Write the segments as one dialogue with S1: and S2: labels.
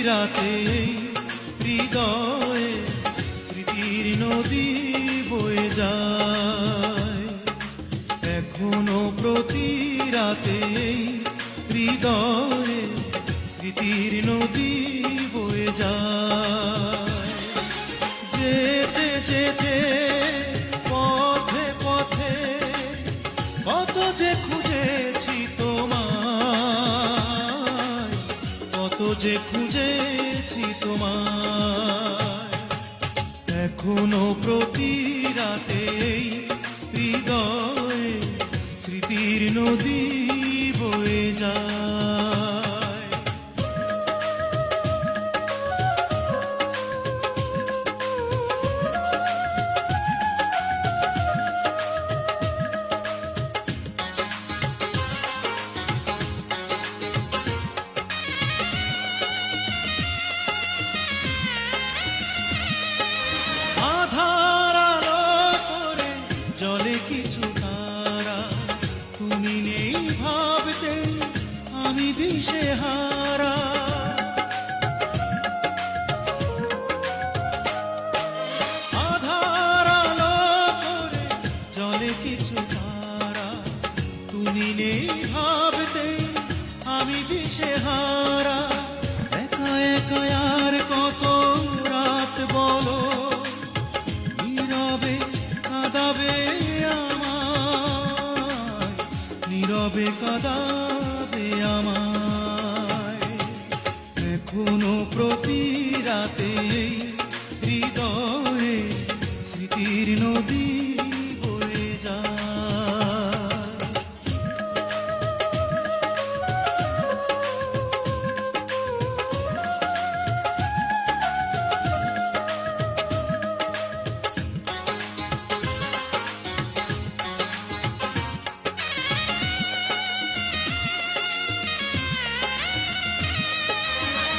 S1: রাতে হৃদয়ে স্মৃতির নদী বয়ে যায়। এখনো প্রতি রাতে হৃদয়ে স্মৃতির নদী বয়ে যায়। যেতে যেতে পথে পথে কত যে খুঁজেছি তোমায়, কত যে খুঁজেছি তোমায়। এখনো প্রতি রাতে হৃদয়ে স্মৃতির নদী বয়ে যায়। আধার আলো করে জলে কিছু তারা, তুমি নেই ভাবতে আমি দিশেহারা। আধার আলো করে জলে কিছু তারা, তুমি নেই ভাবতে আমি দিশেহারা। একা একা আর কত রাত বলো, নীরবে কাঁদাবে আমায়, নীরবে কাঁদাবে আমায়। এখনো প্রতি রাতে হৃদয়ে স্মৃতির নদী বয়ে যায়।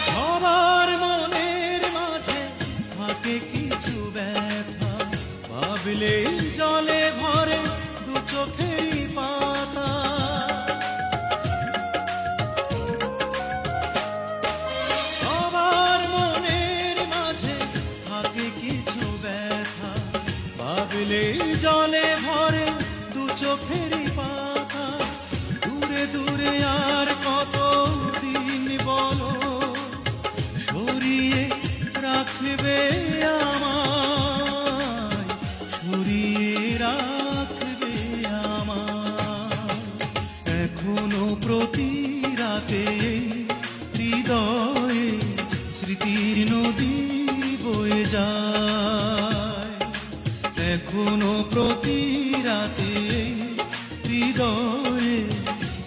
S1: সবার মনের মাঝে থাকে কিছু ব্যথা, ভাবলে জলে ভরে দু চোখেরই পাতা। সবার মনের মাঝে থাকে কিছু ব্যথা, ভাবলে জলে ভরে দু চোখেরই পাতা। দূরে দূরে আর কত দিন বলো, সরিয়ে রাখবে আমায়, সরিয়ে রাখবে আমায়। এখনো প্রতি রাতে হৃদয়ে স্মৃতির নদী বয়ে যায়। এখনো প্রতি রাতে হৃদয়ে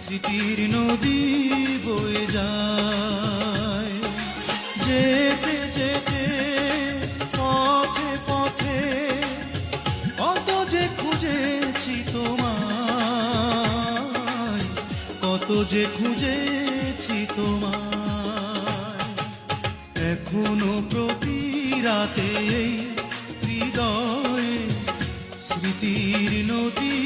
S1: স্মৃতির নদী বয়ে যায়। যেতে যেতে পথে পথে কত যে খুঁজেছি তোমায়, কত যে খুঁজেছি তোমায়। এখনো প্রতি রাতে হৃদয়ে স্মৃতির নদী